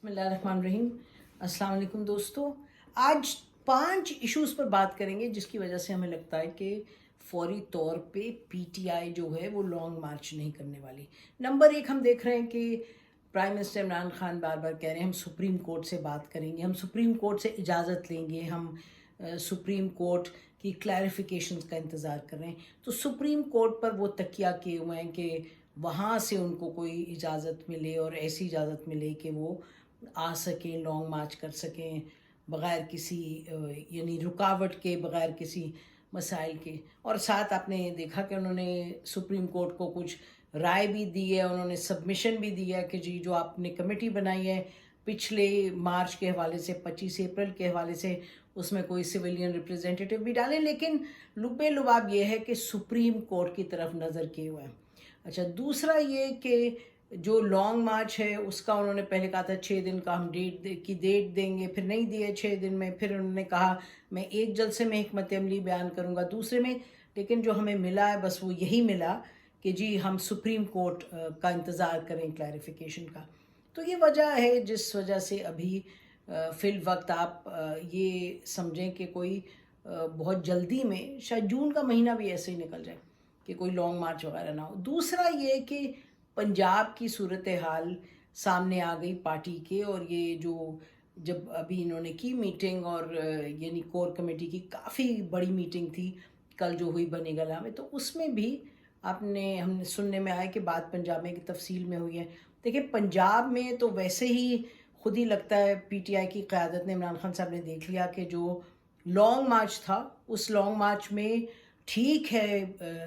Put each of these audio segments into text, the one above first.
बिस्मिल्लाहिर्रहमानिर्रहीम। अस्सलाम वालेकुम दोस्तों। आज 5 इश्यूज़ पर बात करेंगे जिसकी वजह से हमें लगता है कि फौरी तौर पे पीटीआई जो है वो लॉन्ग मार्च नहीं करने वाली। नंबर 1 हम देख रहे हैं कि प्राइम मिनिस्टर इमरान खान बार बार कह रहे हैं हम सुप्रीम कोर्ट से बात करेंगे, हम सुप्रीम कोर्ट से इजाज़त लेंगे, हम सुप्रीम कोर्ट की क्लैरिफिकेशंस का इंतज़ार कर रहे हैं। तो सुप्रीम कोर्ट पर वो तकिया किए हुए हैं कि वहाँ से उनको कोई इजाज़त मिले और ऐसी इजाज़त मिले कि वो आ सकें, लॉन्ग मार्च कर सकें बग़ैर किसी यानी रुकावट के, बग़ैर किसी मसाइल के। और साथ आपने देखा कि उन्होंने सुप्रीम कोर्ट को कुछ राय भी दी है, उन्होंने सबमिशन भी दिया है कि जी जो आपने कमेटी बनाई है पिछले मार्च के हवाले से, 25 अप्रैल के हवाले से, उसमें कोई सिविलियन रिप्रेजेंटेटिव भी डालें, लेकिन लुबे लुबाब ये है कि सुप्रीम कोर्ट की तरफ नज़र किए हुए हैं। अच्छा, दूसरा ये कि जो लॉन्ग मार्च है उसका उन्होंने पहले कहा था 6 दिन का हम डेट देंगे, फिर नहीं दिए 6 दिन में, फिर उन्होंने कहा मैं एक जलसे में हिकमत अमली बयान करूँगा दूसरे में, लेकिन जो हमें मिला है बस वो यही मिला कि जी हम सुप्रीम कोर्ट का इंतज़ार करें क्लैरिफिकेशन का। तो ये वजह है जिस वजह से अभी फ़िल वक्त आप ये समझें कि कोई बहुत जल्दी में शायद जून का महीना भी ऐसे ही निकल जाए कि कोई लॉन्ग मार्च वगैरह ना हो। दूसरा ये कि पंजाब की सूरत हाल सामने आ गई पार्टी के, और ये जो जब अभी इन्होंने की मीटिंग और यानी कोर कमेटी की काफ़ी बड़ी मीटिंग थी कल जो हुई बनीगला में, तो उसमें भी हमने सुनने में आया कि बात पंजाब में की तफसील में हुई है। देखिए, पंजाब में तो वैसे ही खुद ही लगता है पीटीआई की क़यादत ने, इमरान खान साहब ने देख लिया कि जो लॉन्ग मार्च था उस लॉन्ग मार्च में ठीक है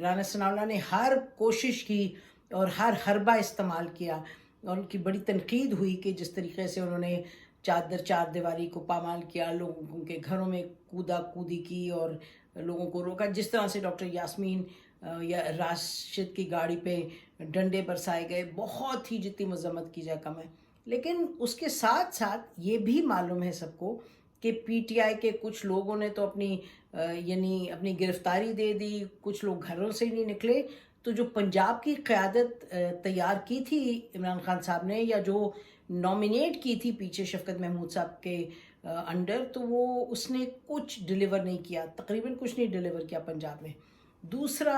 राना सनाउल्लाह ने हर कोशिश की और हर हरबा इस्तेमाल किया, और उनकी बड़ी तनकीद हुई कि जिस तरीके से उन्होंने चार दीवारी को पामाल किया, लोगों के घरों में कूदा कूदी की और लोगों को रोका, जिस तरह से डॉक्टर यास्मीन या राशिद की गाड़ी पे डंडे बरसाए गए, बहुत ही जितनी मजम्मत की जाए कम है। लेकिन उसके साथ साथ ये भी मालूम है सबको कि पीटीआई के कुछ लोगों ने तो यानी अपनी गिरफ्तारी दे दी, कुछ लोग घरों से नहीं निकले। तो जो पंजाब की क़यादत तैयार की थी इमरान खान साहब ने, या जो नॉमिनेट की थी पीछे शफकत महमूद साहब के अंडर, तो वो उसने कुछ डिलीवर नहीं किया, तकरीबन कुछ नहीं डिलीवर किया पंजाब में। दूसरा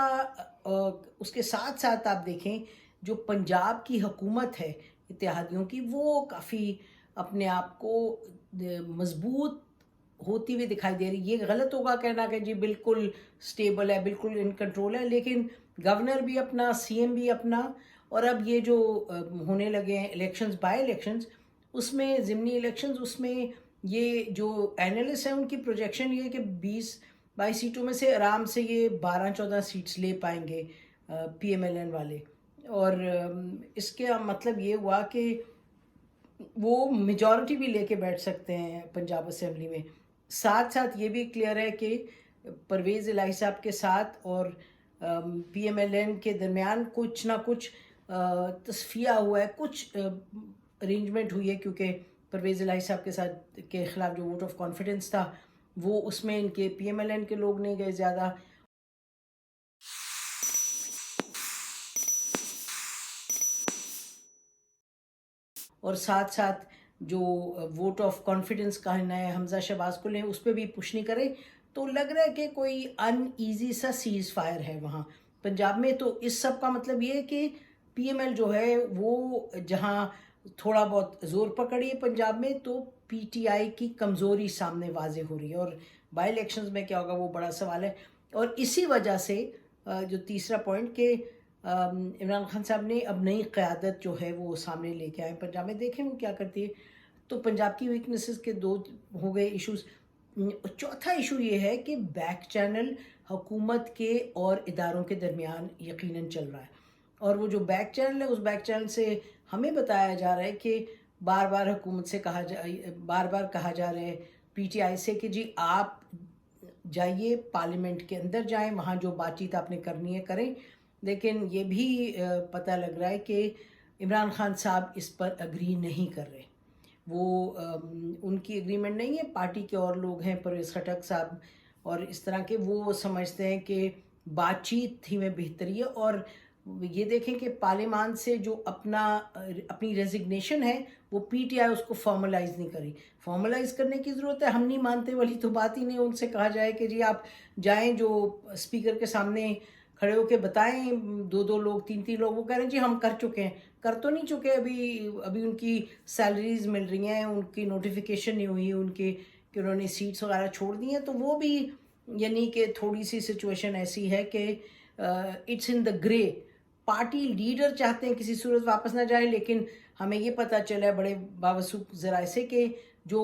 उसके साथ साथ आप देखें जो पंजाब की हुकूमत है इत्तेहादियों की, वो काफ़ी अपने आप को मजबूत होती हुई दिखाई दे रही। ये गलत होगा कहना कि जी बिल्कुल स्टेबल है, बिल्कुल इन कंट्रोल है, लेकिन गवर्नर भी अपना, सीएम भी अपना, और अब ये जो होने लगे हैं इलेक्शंस, बाय इलेक्शंस, उसमें ज़िमनी इलेक्शंस, उसमें ये जो एनालिस्ट हैं उनकी प्रोजेक्शन ये है कि 20-22 सीटों में से आराम से ये 12-14 सीट्स ले पाएंगे पीएमएलएन वाले। और इसका मतलब ये हुआ कि वो मेजॉरिटी भी लेके बैठ सकते हैं पंजाब असेंबली में। साथ साथ ये भी क्लियर है कि परवेज़ इलाही साहब के साथ और पीएमएलएन के दरमियान कुछ ना कुछ तस्फिया हुआ है, कुछ अरेंजमेंट हुई है, क्योंकि परवेज़ इलाही साहब के साथ के ख़िलाफ़ जो वोट ऑफ कॉन्फिडेंस था वो उसमें इनके पीएमएलएन के लोग नहीं गए ज़्यादा। और साथ साथ जो वोट ऑफ कॉन्फिडेंस का है हमजा शहबाज को लें, उस पर भी पुश नहीं करे। तो लग रहा है कि कोई अनईजी सा सीज़ फायर है वहाँ पंजाब में। तो इस सब का मतलब ये है कि पीएमएल जो है वो जहाँ थोड़ा बहुत ज़ोर पकड़ी है पंजाब में, तो पीटीआई की कमज़ोरी सामने वाज़े हो रही है, और बाई इलेक्शंस में क्या होगा वो बड़ा सवाल है। और इसी वजह से जो तीसरा पॉइंट कि इमरान खान साहब ने अब नई क़यादत जो है वो सामने लेके आए पंजाब में, देखें वो क्या करती है। तो पंजाब की वीकनेसेस के 2 हो गए इश्यूज़। चौथा इशू ये है कि बैक चैनल हुकूमत के और इदारों के दरमियान यकीनन चल रहा है, और वो जो बैक चैनल है उस बैक चैनल से हमें बताया जा रहा है कि बार बार हुकूमत से बार बार कहा जा रहा है पीटीआई से कि जी आप जाइए पार्लियामेंट के अंदर जाएं, वहाँ जो बातचीत आपने करनी है करें। लेकिन ये भी पता लग रहा है कि इमरान खान साहब इस पर अग्री नहीं कर रहे। वो उनकी एग्रीमेंट नहीं है, पार्टी के और लोग हैं परवेज़ खटक साहब और इस तरह के, वो समझते हैं कि बातचीत ही में बेहतरी है, और یہ دیکھیں کہ پارلیمان سے جو اپنی ریزگنیشن ہے وہ پی ٹی آئی اس کو فارملائز نہیں کری. فارملائز کرنے کی ضرورت ہے, ہم نہیں مانتے والی تو بات ہی نہیں. ان سے کہا جائے کہ جی آپ جائیں جو اسپیکر کے سامنے کھڑے ہو کے بتائیں, دو لوگ تین لوگ, وہ کہہ رہے ہیں جی ہم کر چکے ہیں. کر تو نہیں چکے, ابھی ان کی سیلریز مل رہی ہیں, ان کی نوٹیفیکیشن نہیں ہوئی ان کی کہ انہوں نے سیٹس وغیرہ چھوڑ دی ہیں. تو وہ بھی یعنی کہ تھوڑی سی سچویشن ایسی ہے کہ it's in the grey. Party leader چاہتے ہیں کسی صورت واپس نہ جائیں, لیکن ہمیں یہ پتہ چلا ہے بڑے باوثوق ذرائع سے کہ جو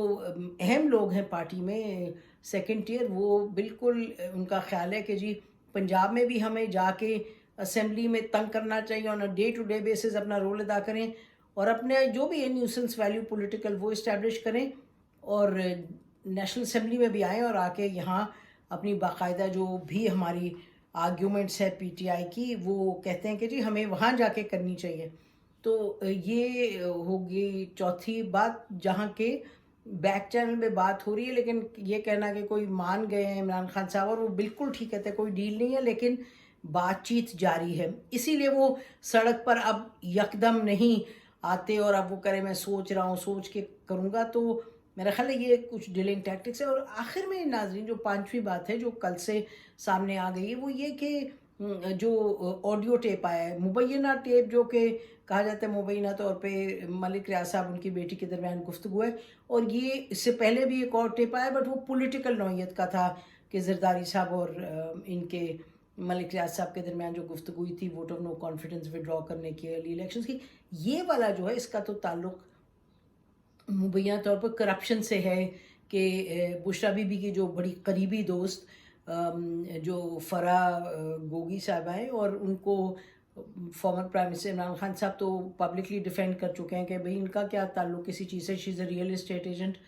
اہم لوگ ہیں پارٹی میں سیکنڈ ٹیئر, وہ بالکل ان کا خیال ہے کہ جی پنجاب میں بھی ہمیں جا کے اسمبلی میں تنگ کرنا چاہیے, on a day to day basis اپنا رول ادا کریں اور اپنے جو بھی ہے نیوسنس ویلیو پولیٹیکل وہ اسٹیبلش کریں, اور نیشنل اسمبلی میں بھی آئیں اور آ کے یہاں اپنی باقاعدہ جو بھی ہماری آرگیومنٹس ہے پی ٹی آئی کی وہ کہتے ہیں کہ جی ہمیں وہاں جا کے کرنی چاہیے. تو یہ ہوگی چوتھی بات جہاں کے بیک چینل میں بات ہو رہی ہے. لیکن یہ کہنا کہ کوئی مان گئے ہیں عمران خان صاحب, اور وہ بالکل ٹھیک کہتے ہیں کوئی ڈیل نہیں ہے, لیکن بات چیت جاری ہے. اسی لیے وہ سڑک پر اب یکدم نہیں آتے اور اب وہ کرے میں سوچ رہا ہوں, سوچ کے کروں گا. تو میرا خیال ہے یہ کچھ ڈیلنگ ٹیکٹکس ہے. اور آخر میں ناظرین جو پانچویں بات ہے جو کل سے سامنے آ گئی ہے وہ یہ کہ جو آڈیو ٹیپ آیا ہے, مبینہ ٹیپ, جو کہ کہا جاتا ہے مبینہ طور پہ ملک ریاض صاحب ان کی بیٹی کے درمیان گفتگو ہے, اور یہ اس سے پہلے بھی ایک اور ٹیپ آیا بٹ وہ پولیٹیکل نوعیت کا تھا کہ زرداری صاحب اور ان کے ملک ریاض صاحب کے درمیان جو گفتگو ہوئی تھی vote of no confidence withdraw کرنے کی ارلی الیکشنز کی. یہ والا جو ہے اس کا تو تعلق مبینہ طور پر کرپشن سے ہے کہ بشرا بی بی کی جو بڑی قریبی دوست جو فرح گوگی صاحبہ ہیں, اور ان کو former prime minister Imran Khan صاحب تو پبلکلی ڈیفینڈ کر چکے ہیں کہ بھئی ان کا کیا تعلق کسی چیز سے, شی از اے ریئل اسٹیٹ ایجنٹ.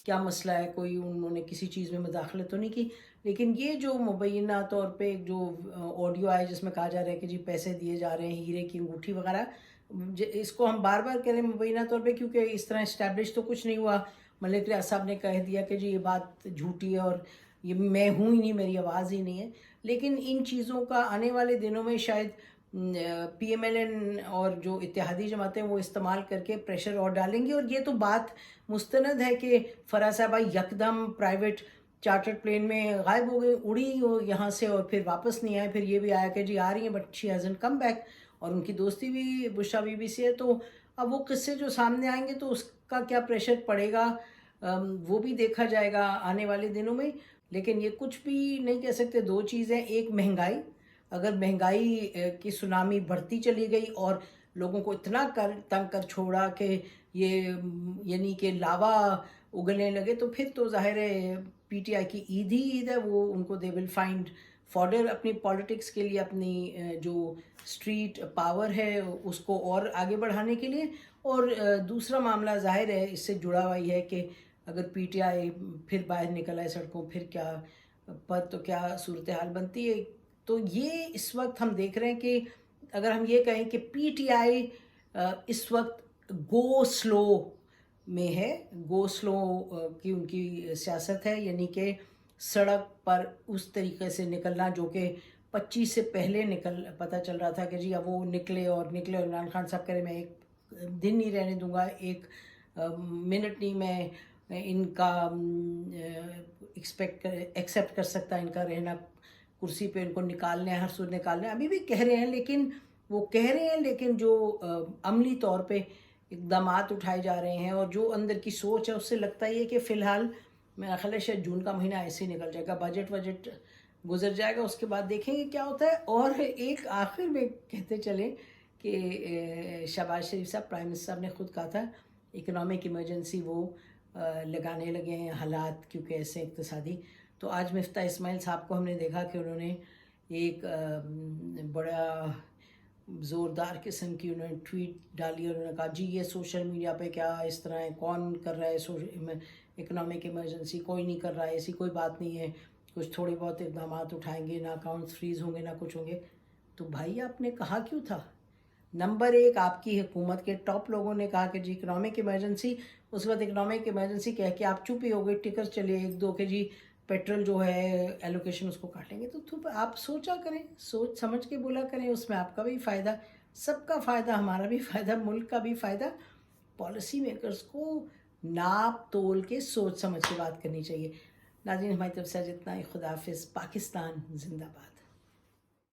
کیا مسئلہ ہے, کوئی انہوں نے کسی چیز میں مداخلت تو نہیں کی. لیکن یہ جو مبینہ طور پہ جو آڈیو آئے جس میں کہا جا رہا ہے کہ جی پیسے دیے جا رہے ہیں, ہیرے کی انگوٹھی وغیرہ, اس کو ہم بار بار کہہ رہے ہیں مبینہ طور پہ کیونکہ اس طرح اسٹیبلش تو کچھ نہیں ہوا. ملک ریاض صاحب نے کہہ دیا کہ جی یہ بات جھوٹی ہے اور یہ میں ہوں ہی نہیں, میری آواز ہی نہیں ہے. لیکن ان چیزوں کا آنے والے دنوں میں شاید پی ایم ایل این اور جو اتحادی جماعتیں وہ استعمال کر کے پریشر اور ڈالیں گی. اور یہ تو بات مستند ہے کہ فرح صاحبہ یکدم پرائیویٹ چارٹرڈ پلین میں غائب ہو گئی, اڑی ہو یہاں سے اور پھر واپس نہیں آئے. پھر یہ بھی آیا کہ جی آ رہی ہیں but she hasn't come back, اور ان کی دوستی بھی بشرا بی بی سے ہے. تو اب وہ قصے جو سامنے آئیں گے تو اس کا کیا پریشر پڑے گا وہ بھی دیکھا جائے گا آنے والے دنوں میں. لیکن یہ کچھ بھی نہیں کہہ سکتے. دو چیزیں, ایک مہنگائی, اگر مہنگائی کی سونامی بڑھتی چلی گئی اور لوگوں کو اتنا تنگ کر چھوڑا کہ یہ یعنی کہ لاوا اگلنے لگے, تو پھر تو ظاہر ہے پی ٹی آئی کی عید ہی عید ہے. وہ ان کو دے ول فائنڈ فارڈر اپنی پالیٹکس کے لیے, اپنی جو اسٹریٹ پاور ہے اس کو اور آگے بڑھانے کے لیے. اور دوسرا معاملہ ظاہر ہے اس سے جڑا ہوا یہ ہے کہ اگر پی ٹی آئی پھر باہر نکل آئے سڑکوں, پھر کیا پر تو کیا صورتحال بنتی ہے. تو یہ اس وقت ہم دیکھ رہے ہیں کہ اگر ہم یہ کہیں کہ پی ٹی آئی اس وقت گو سلو میں ہے, گو سلو کی ان کی سیاست ہے, یعنی کہ سڑک پر اس طریقے سے نکلنا جو کہ 25 سے پہلے پتہ چل رہا تھا کہ جی اب وہ نکلے اور عمران خان صاحب کرے میں ایک دن نہیں رہنے دوں گا, ایک منٹ نہیں میں ان کا ایکسیپٹ کر سکتا ان کا رہنا کرسی پہ, ان کو نکالنا ہے, ہر صورت نکالنا ہے. ابھی بھی کہہ رہے ہیں, لیکن وہ کہہ رہے ہیں لیکن جو عملی طور پہ اقدامات اٹھائے جا رہے ہیں اور جو اندر کی سوچ ہے اس سے لگتا ہی ہے کہ فی الحال میرا خیال ہے شاید جون کا مہینہ ایسے ہی نکل جائے گا, بجٹ گزر جائے گا, اس کے بعد دیکھیں گے کیا ہوتا ہے. اور ایک آخر میں کہتے چلیں کہ شہباز شریف صاحب پرائم منسٹر صاحب نے خود کہا تھا اکنامک ایمرجنسی وہ لگانے لگے ہیں حالات کیونکہ ایسے اقتصادی. تو آج مفتاح اسماعیل صاحب کو ہم نے دیکھا کہ انہوں نے ایک بڑا زوردار قسم کی انہوں نے ٹویٹ ڈالی اور انہوں نے کہا جی یہ سوشل میڈیا پہ کیا اس طرح ہے, کون کر رہا ہے اکنامک ایمرجنسی, کوئی نہیں کر رہا ہے, ایسی کوئی بات نہیں ہے, کچھ تھوڑے بہت اقدامات اٹھائیں گے, نہ اکاؤنٹس فریز ہوں گے نہ کچھ ہوں گے. تو بھائی آپ نے کہا کیوں تھا, नंबर 1 आपकी हुकूमत के टॉप लोगों ने कहा कि जी इकनॉमिक इमरजेंसी, उस वक्त इकनॉमिक इमरजेंसी कह के आप चुप ही हो गए, टिकर चले 1-2 के जी पेट्रोल जो है एलोकेशन उसको काटेंगे। तो आप सोचा करें, सोच समझ के बोला करें, उसमें आपका भी फ़ायदा, सबका फ़ायदा, हमारा भी फ़ायदा, मुल्क का भी फ़ायदा। पॉलिसी मेकर्स को नाप तोल के सोच समझ के बात करनी चाहिए। नाज़रीन, हमारी तरफ से आज इतना ही। खुदा हाफिज़। पाकिस्तान जिंदाबाद।